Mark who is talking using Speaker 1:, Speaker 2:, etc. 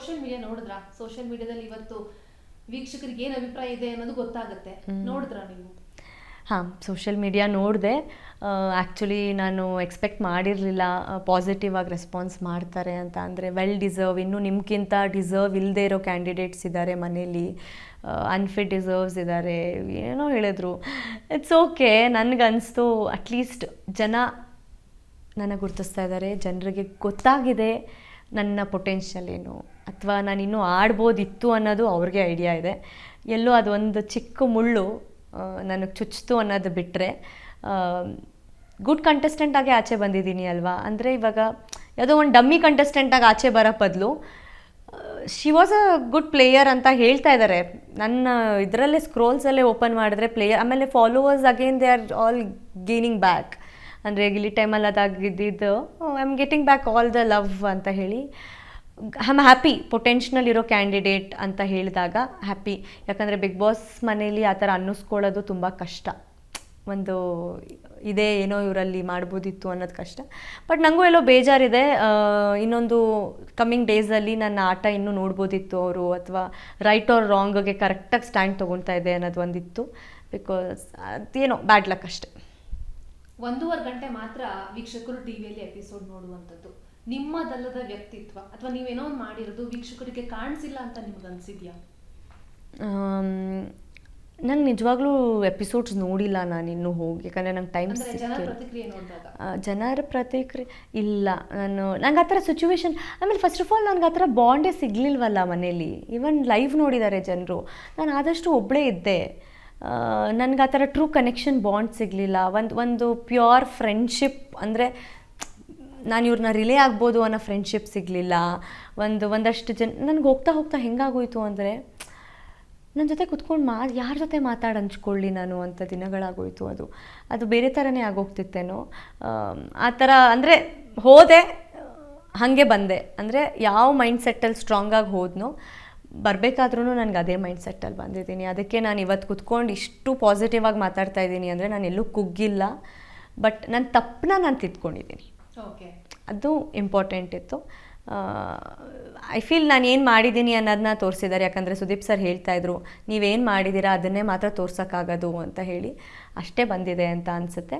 Speaker 1: Social media ನೋಡಿದ್ರಾ? Social ಮೀಡಿಯಾದಲ್ಲಿ ಇವತ್ತು ವೀಕ್ಷಕರಿಗೆ ಏನು ಅಭಿಪ್ರಾಯ ಇದೆ ಅನ್ನೋದು ಗೊತ್ತಾಗುತ್ತೆ. ನೋಡಿದ್ರಾ ನೀವು?
Speaker 2: ಹಾಂ, ಸೋಷಿಯಲ್ ಮೀಡಿಯಾ ನೋಡಿದೆ. ಆ್ಯಕ್ಚುಲಿ ನಾನು ಎಕ್ಸ್ಪೆಕ್ಟ್ ಮಾಡಿರಲಿಲ್ಲ ಪಾಸಿಟಿವ್ ಆಗಿ ರೆಸ್ಪಾನ್ಸ್ ಮಾಡ್ತಾರೆ ಅಂತ. ಅಂದರೆ ವೆಲ್ ಡಿಸರ್ವ್, ಇನ್ನೂ ನಿಮ್ಗಿಂತ ಡಿಸರ್ವ್ ಇಲ್ಲದೆ ಇರೋ ಕ್ಯಾಂಡಿಡೇಟ್ಸ್ ಇದ್ದಾರೆ ಮನೇಲಿ, ಅನ್ಫಿಟ್ ಡಿಸರ್ವ್ಸ್ ಇದ್ದಾರೆ, ಏನೋ ಹೇಳಿದ್ರು. It's okay. ನನಗನ್ನಿಸ್ತು ಅಟ್ಲೀಸ್ಟ್ ಜನ ನನಗೆ ಗುರ್ತಿಸ್ತಾ ಇದ್ದಾರೆ, ಜನರಿಗೆ ಗೊತ್ತಾಗಿದೆ ನನ್ನ ಪೊಟೆನ್ಷಿಯಲ್ ಏನು, ಅಥವಾ ನಾನು ಇನ್ನೂ ಆಡ್ಬೋದಿತ್ತು ಅನ್ನೋದು ಅವ್ರಿಗೆ ಐಡಿಯಾ ಇದೆ. ಎಲ್ಲೋ ಅದೊಂದು ಚಿಕ್ಕ ಮುಳ್ಳು ನನಗೆ ಚುಚ್ಚಿತು ಅನ್ನೋದು ಬಿಟ್ಟರೆ ಗುಡ್ ಕಂಟೆಸ್ಟೆಂಟಾಗಿ ಆಚೆ ಬಂದಿದ್ದೀನಿ ಅಲ್ವಾ. ಅಂದರೆ ಇವಾಗ ಯಾವುದೋ ಒಂದು ಡಮ್ಮಿ ಕಂಟೆಸ್ಟೆಂಟಾಗಿ ಆಚೆ ಬರೋ ಬದಲು she was a good player ಅಂತ ಹೇಳ್ತಾ ಇದ್ದಾರೆ. ನನ್ನ ಇದರಲ್ಲೇ ಸ್ಕ್ರೋಲ್ಸಲ್ಲೇ ಓಪನ್ ಮಾಡಿದ್ರೆ ಪ್ಲೇಯರ್, ಆಮೇಲೆ followers again they are all gaining back. ಅಂದರೆ ಗಿಲಿ ಟೈಮಲ್ಲಿ ಅದಾಗಿದ್ದು I am getting back all the love ಅಂತ ಹೇಳಿ ಐ ಆಮ್ ಹ್ಯಾಪಿ. ಪೊಟೆನ್ಷಿಯಲ್ ಇರೋ ಕ್ಯಾಂಡಿಡೇಟ್ ಅಂತ ಹೇಳಿದಾಗ ಹ್ಯಾಪಿ. ಯಾಕಂದರೆ ಬಿಗ್ ಬಾಸ್ ಮನೇಲಿ ಆ ಥರ ಅನ್ನಿಸ್ಕೊಳ್ಳೋದು ತುಂಬ ಕಷ್ಟ. ಒಂದು ಇದೇ ಏನೋ ಇವರಲ್ಲಿ ಮಾಡ್ಬೋದಿತ್ತು ಅನ್ನೋದು ಕಷ್ಟ. ಬಟ್ ನನಗೂ ಎಲ್ಲೋ ಬೇಜಾರಿದೆ. ಇನ್ನೊಂದು ಕಮ್ಮಿಂಗ್ ಡೇಸಲ್ಲಿ ನನ್ನ ಆಟ ಇನ್ನೂ ನೋಡ್ಬೋದಿತ್ತು ಅವರು, ಅಥವಾ ರೈಟ್ ಆರ್ ರಾಂಗ್ಗೆ ಕರೆಕ್ಟಾಗಿ ಸ್ಟ್ಯಾಂಡ್ ತೊಗೊಳ್ತಾ ಇದೆ ಅನ್ನೋದು ಒಂದಿತ್ತು. ಬಿಕಾಸ್ ಅದೇನೋ ಬ್ಯಾಡ್ ಲಕ್ ಅಷ್ಟೆ.
Speaker 1: 1.5 ಗಂಟೆ ಮಾತ್ರ ವೀಕ್ಷಕರು ಟಿವಿಯಲ್ಲಿ ಎಪಿಸೋಡ್ ನೋಡುವಂಥದ್ದು. ನಿಮ್ಮದಲ್ಲದ ವ್ಯಕ್ತಿತ್ವ ಅಥವಾ ನೀವೇನೋ ಒಂದು ಮಾಡಿರೋದು ವೀಕ್ಷಕರಿಗೆ ಕಾಣಿಸಿಲ್ಲ ಅಂತ ನಿಮ್ಗೆ ಅನಿಸಿದ್ಯಾ?
Speaker 2: ನಂಗೆ ನಿಜವಾಗ್ಲೂ ಎಪಿಸೋಡ್ಸ್ ನೋಡಿಲ್ಲ ನಾನು ಇನ್ನೂ ಹೋಗಿ, ಯಾಕಂದರೆ ನಂಗೆ ಟೈಮ್ ಜನರ ಪ್ರತಿಕ್ರಿಯೆ ಇಲ್ಲ. ನಂಗೆ ಆ ಥರ ಸಿಚುವೇಶನ್, ಆಮೇಲೆ ಫಸ್ಟ್ ಆಫ್ ಆಲ್ ನನಗೆ ಆ ಥರ ಬಾಂಡೇ ಸಿಗಲಿಲ್ವಲ್ಲ ಮನೇಲಿ. ಈವನ್ ಲೈವ್ ನೋಡಿದ್ದಾರೆ ಜನರು. ನಾನು ಆದಷ್ಟು ಒಬ್ಬಳೇ ಇದ್ದೆ. ನನಗೆ ಆ ಥರ ಟ್ರೂ ಕನೆಕ್ಷನ್ ಬಾಂಡ್ ಸಿಗಲಿಲ್ಲ. ಒಂದು ಪ್ಯೂರ್ ಫ್ರೆಂಡ್ಶಿಪ್, ಅಂದರೆ ನಾನು ಇವ್ರನ್ನ ರಿಲೇ ಆಗ್ಬೋದು ಅನ್ನೋ ಫ್ರೆಂಡ್ಶಿಪ್ ಸಿಗಲಿಲ್ಲ. ಒಂದಷ್ಟು ಜನ ನನಗೆ ಹೋಗ್ತಾ ಹೋಗ್ತಾ ಹೆಂಗಾಗೋಯ್ತು ಅಂದರೆ, ನನ್ನ ಜೊತೆ ಕುತ್ಕೊಂಡು ಯಾರ ಜೊತೆ ಹಂಚ್ಕೊಳ್ಳಿ ನಾನು ಅಂತ ದಿನಗಳಾಗೋಯ್ತು. ಅದು ಬೇರೆ ಥರನೇ ಆಗೋಗ್ತಿತ್ತೇನೋ ಆ ಥರ. ಅಂದರೆ ಹೋದೆ, ಹಾಗೆ ಬಂದೆ. ಅಂದರೆ ಯಾವ ಮೈಂಡ್ ಸೆಟ್ಟಲ್ಲಿ ಸ್ಟ್ರಾಂಗಾಗಿ ಹೋದ್ನೋ ಬರಬೇಕಾದ್ರೂ ನನಗೆ ಅದೇ ಮೈಂಡ್ ಸೆಟ್ಟಲ್ಲಿ ಬಂದಿದ್ದೀನಿ. ಅದಕ್ಕೆ ನಾನು ಇವತ್ತು ಕುತ್ಕೊಂಡು ಇಷ್ಟು ಪಾಸಿಟಿವ್ ಆಗಿ ಮಾತಾಡ್ತಾ ಇದ್ದೀನಿ. ಅಂದರೆ ನಾನು ಎಲ್ಲೂ ಕುಗ್ಗಿಲ್ಲ, ಬಟ್ ನನ್ನ ತಪ್ಪನ್ನ ನಾನು ತಿದ್ಕೊಂಡಿದ್ದೀನಿ.
Speaker 1: ಓಕೆ,
Speaker 2: ಅದು ಇಂಪಾರ್ಟೆಂಟ್ ಇತ್ತು. ಐ ಫೀಲ್ ನಾನು ಏನು ಮಾಡಿದ್ದೀನಿ ಅನ್ನೋದನ್ನ ತೋರಿಸಿದ್ದಾರೆ. ಯಾಕಂದರೆ ಸುದೀಪ್ ಸರ್ ಹೇಳ್ತಾಯಿದ್ರು, ನೀವೇನು ಮಾಡಿದ್ದೀರಾ ಅದನ್ನೇ ಮಾತ್ರ ತೋರ್ಸೋಕ್ಕಾಗೋದು ಅಂತ ಹೇಳಿ. ಅಷ್ಟೇ ಬಂದಿದೆ ಅಂತ ಅನಿಸುತ್ತೆ.